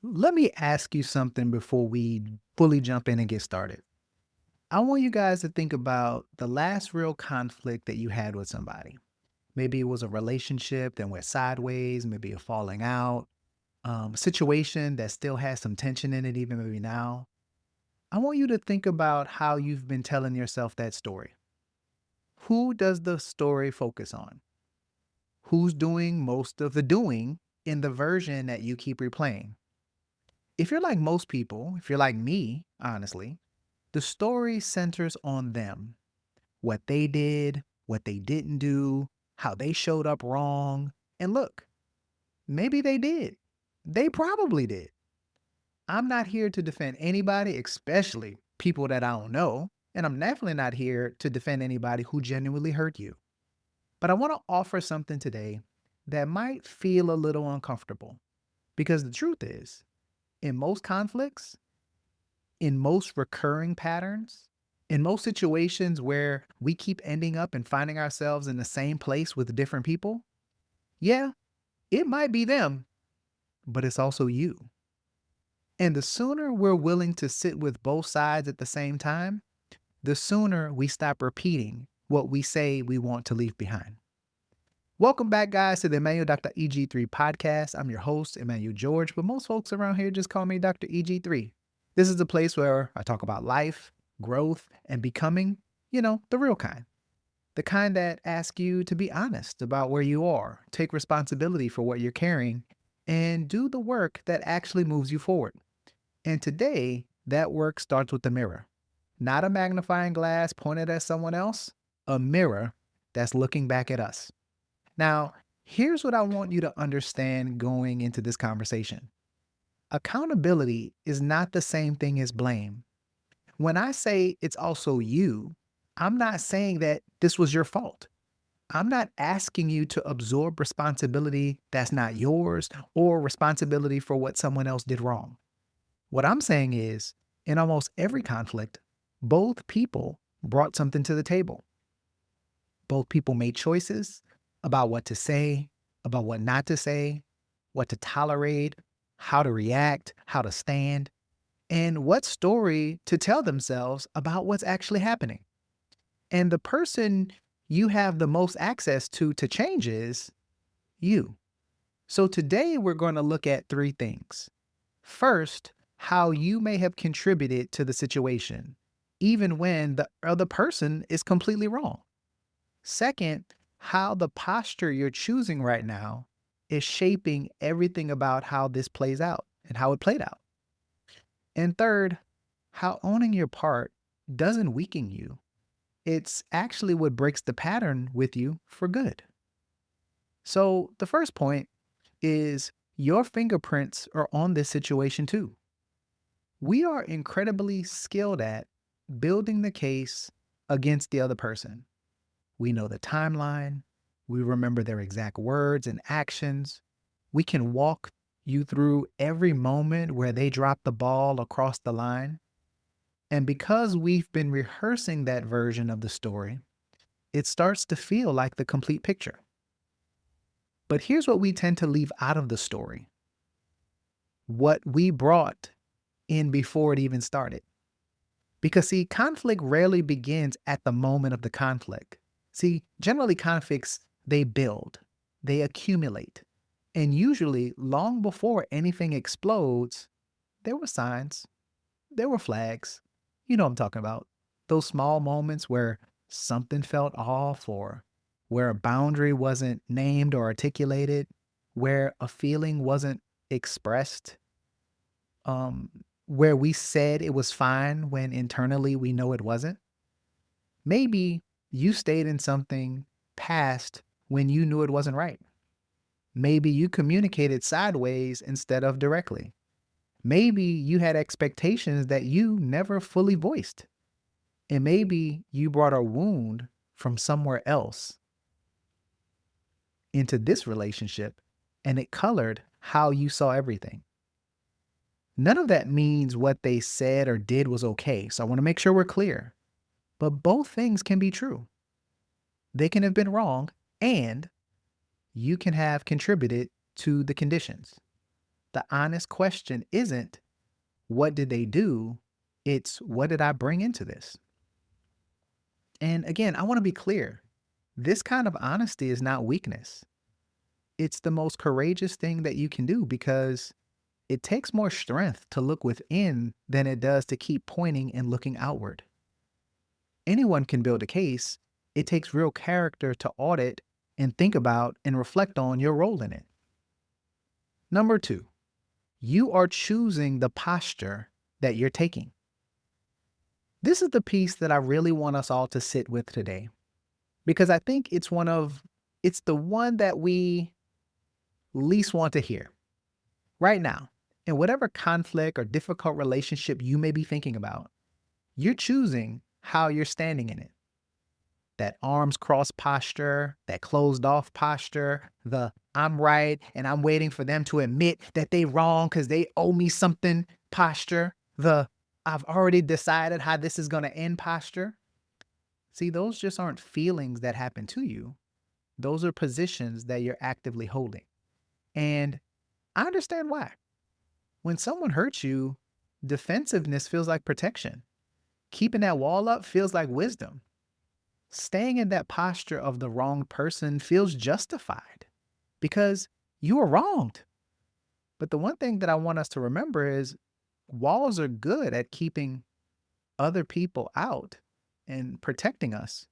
Let me ask you something before we fully jump in and get started. I want you guys to think about the last real conflict that you had with somebody. Maybe it was a relationship that went sideways, maybe a falling out, situation that still has some tension in it, even maybe now. I want you to think about how you've been telling yourself that story. Who does the story focus on? Who's doing most of the doing in the version that you keep replaying? If you're like most people, if you're like me, honestly, the story centers on them, what they did, what they didn't do, how they showed up wrong. And look, maybe they did. They probably did. I'm not here to defend anybody, especially people that I don't know. And I'm definitely not here to defend anybody who genuinely hurt you. But I want to offer something today that might feel a little uncomfortable because the truth is, in most conflicts, in most recurring patterns, in most situations where we keep ending up and finding ourselves in the same place with different people, yeah, it might be them, but it's also you. And the sooner we're willing to sit with both sides at the same time, the sooner we stop repeating what we say we want to leave behind. Welcome back, guys, to the Emmanuel Dr. EG3 podcast. I'm your host, Emmanuel George, but most folks around here just call me Dr. EG3. This is the place where I talk about life, growth, and becoming, the real kind. The kind that asks you to be honest about where you are, take responsibility for what you're carrying, and do the work that actually moves you forward. And today, that work starts with the mirror. Not a magnifying glass pointed at someone else, a mirror that's looking back at us. Now, here's what I want you to understand going into this conversation. Accountability is not the same thing as blame. When I say it's also you, I'm not saying that this was your fault. I'm not asking you to absorb responsibility that's not yours or responsibility for what someone else did wrong. What I'm saying is, in almost every conflict, both people brought something to the table. Both people made choices about what to say, about what not to say, what to tolerate, how to react, how to stand, and what story to tell themselves about what's actually happening. And the person you have the most access to change is you. So today we're going to look at three things. First, how you may have contributed to the situation, even when the other person is completely wrong. Second, how the posture you're choosing right now is shaping everything about how this plays out and how it played out. And third, how owning your part doesn't weaken you. It's actually what breaks the pattern with you for good. So, the first point is your fingerprints are on this situation too. We are incredibly skilled at building the case against the other person. We know the timeline. We remember their exact words and actions. We can walk you through every moment where they dropped the ball across the line. And because we've been rehearsing that version of the story, it starts to feel like the complete picture. But here's what we tend to leave out of the story: what we brought in before it even started. Because, see, conflict rarely begins at the moment of the conflict. See, generally, conflicts, they build, they accumulate. And usually, long before anything explodes, there were signs, there were flags. You know what I'm talking about. Those small moments where something felt off, or where a boundary wasn't named or articulated, where a feeling wasn't expressed, um, where we said it was fine when internally we know it wasn't. Maybe you stayed in something past when you knew it wasn't right. Maybe you communicated sideways instead of directly. Maybe you had expectations that you never fully voiced. And maybe you brought a wound from somewhere else into this relationship, and it colored how you saw everything. None of that means what they said or did was okay. So I want to make sure we're clear. But both things can be true. They can have been wrong, and you can have contributed to the conditions. The honest question isn't, what did they do? It's, what did I bring into this? And again, I want to be clear. This kind of honesty is not weakness. It's the most courageous thing that you can do because it takes more strength to look within than it does to keep pointing and looking outward. Anyone can build a case. It takes real character to audit and think about and reflect on your role in it. Number two, you are choosing the posture that you're taking. This is the piece that I really want us all to sit with today because I think it's the one that we least want to hear right now. In whatever conflict or difficult relationship you may be thinking about, you're choosing how you're standing in it. That arms crossed posture, that closed off posture, the I'm right and I'm waiting for them to admit that they wrong because they owe me something posture, the I've already decided how this is going to end posture. See, those just aren't feelings that happen to you. Those are positions that you're actively holding. And I understand why. When someone hurts you, defensiveness feels like protection. Keeping that wall up feels like wisdom. Staying in that posture of the wrong person feels justified because you were wronged. But the one thing that I want us to remember is walls are good at keeping other people out and protecting us.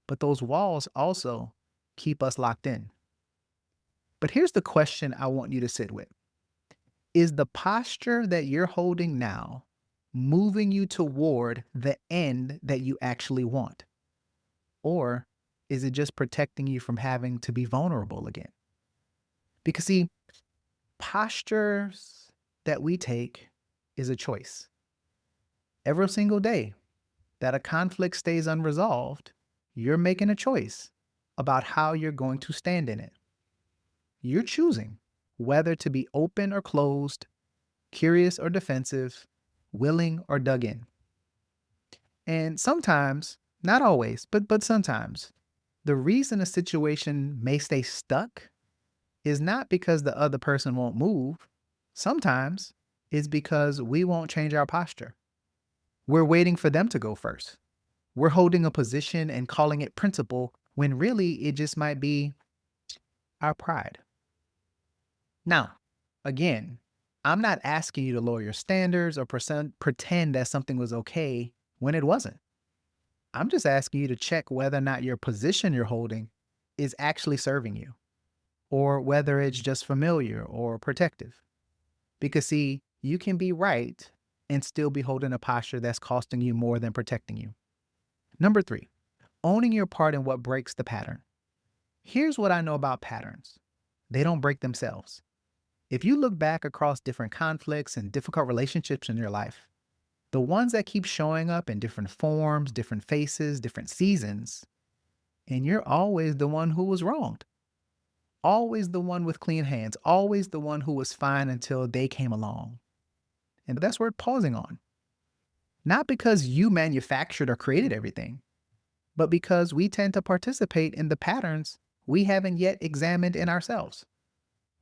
But those walls also keep us locked in. But here's the question I want you to sit with. Is the posture that you're holding now moving you toward the end that you actually want? Or is it just protecting you from having to be vulnerable again? Because, see, postures that we take is a choice. Every single day that a conflict stays unresolved, you're making a choice about how you're going to stand in it. You're choosing whether to be open or closed, curious or defensive, willing or dug in. And sometimes, not always, but sometimes, the reason a situation may stay stuck is not because the other person won't move. Sometimes it's because we won't change our posture. We're waiting for them to go first. We're holding a position and calling it principle when really it just might be our pride. Now, again, I'm not asking you to lower your standards or pretend that something was okay when it wasn't. I'm just asking you to check whether or not your position you're holding is actually serving you, or whether it's just familiar or protective. Because, see, you can be right and still be holding a posture that's costing you more than protecting you. Number three, owning your part in what breaks the pattern. Here's what I know about patterns. They don't break themselves. If you look back across different conflicts and difficult relationships in your life, the ones that keep showing up in different forms, different faces, different seasons, and you're always the one who was wronged. Always the one with clean hands, always the one who was fine until they came along. And that's worth pausing on. Not because you manufactured or created everything, but because we tend to participate in the patterns we haven't yet examined in ourselves.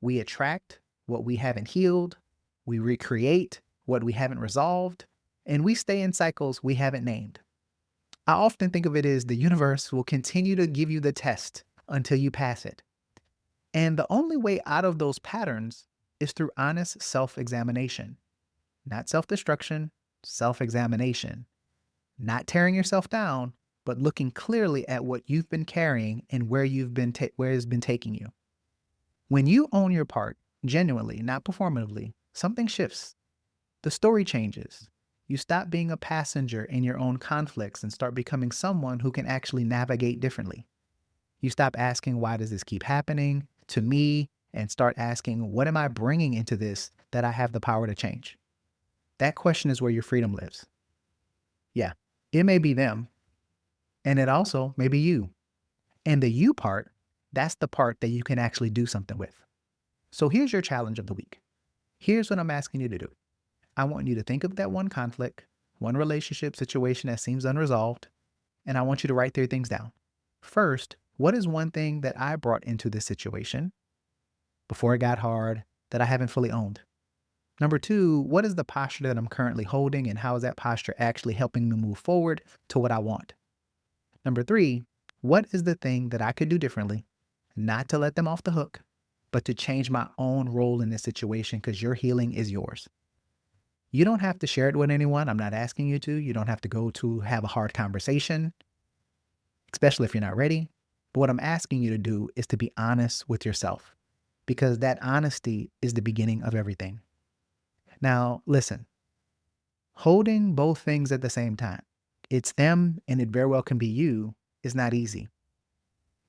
We attract what we haven't healed, we recreate what we haven't resolved, and we stay in cycles we haven't named. I often think of it as the universe will continue to give you the test until you pass it. And the only way out of those patterns is through honest self-examination. Not self-destruction, self-examination. Not tearing yourself down, but looking clearly at what you've been carrying and where where it's been taking you. When you own your part, genuinely, not performatively, something shifts. The story changes. You stop being a passenger in your own conflicts and start becoming someone who can actually navigate differently. You stop asking, why does this keep happening to me? And start asking, what am I bringing into this that I have the power to change? That question is where your freedom lives. Yeah, it may be them, and it also may be you. And the you part, that's the part that you can actually do something with. So here's your challenge of the week. Here's what I'm asking you to do. I want you to think of that one conflict, one relationship situation that seems unresolved, and I want you to write 3 things down. First, what is one thing that I brought into this situation before it got hard that I haven't fully owned? Number two, what is the posture that I'm currently holding and how is that posture actually helping me move forward to what I want? Number three, what is the thing that I could do differently, not to let them off the hook, but to change my own role in this situation because your healing is yours. You don't have to share it with anyone. I'm not asking you to. You don't have to go to have a hard conversation, especially if you're not ready. But what I'm asking you to do is to be honest with yourself because that honesty is the beginning of everything. Now, listen, holding both things at the same time, it's them and it very well can be you, is not easy.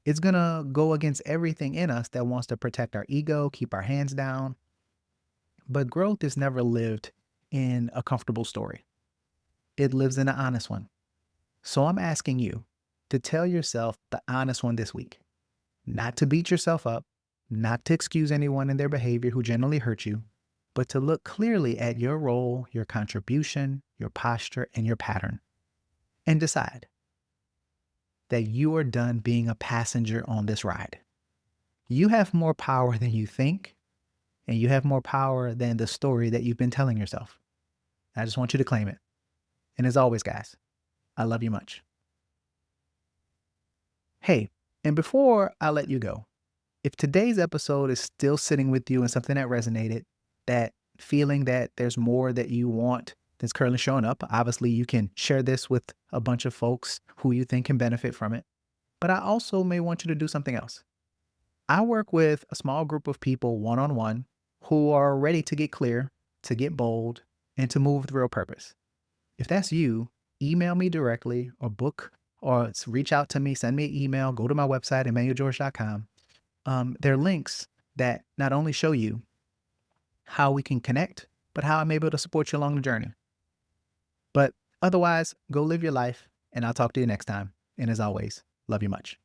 It's going to go against everything in us that wants to protect our ego, keep our hands down. But growth is never lived in a comfortable story, it lives in an honest one. So I'm asking you to tell yourself the honest one this week, not to beat yourself up, not to excuse anyone and their behavior who generally hurt you, but to look clearly at your role, your contribution, your posture, and your pattern, and decide that you are done being a passenger on this ride. You have more power than you think, and you have more power than the story that you've been telling yourself. I just want you to claim it. And as always, guys, I love you much. Hey, and before I let you go, if today's episode is still sitting with you and something that resonated, that feeling that there's more that you want that's currently showing up, obviously you can share this with a bunch of folks who you think can benefit from it. But I also may want you to do something else. I work with a small group of people one on one who are ready to get clear, to get bold, and to move with real purpose. If that's you, email me directly or book or reach out to me, send me an email, go to my website, emmanuelgeorge.com. There are links that not only show you how we can connect, but how I'm able to support you along the journey. But otherwise, go live your life, and I'll talk to you next time. And as always, love you much.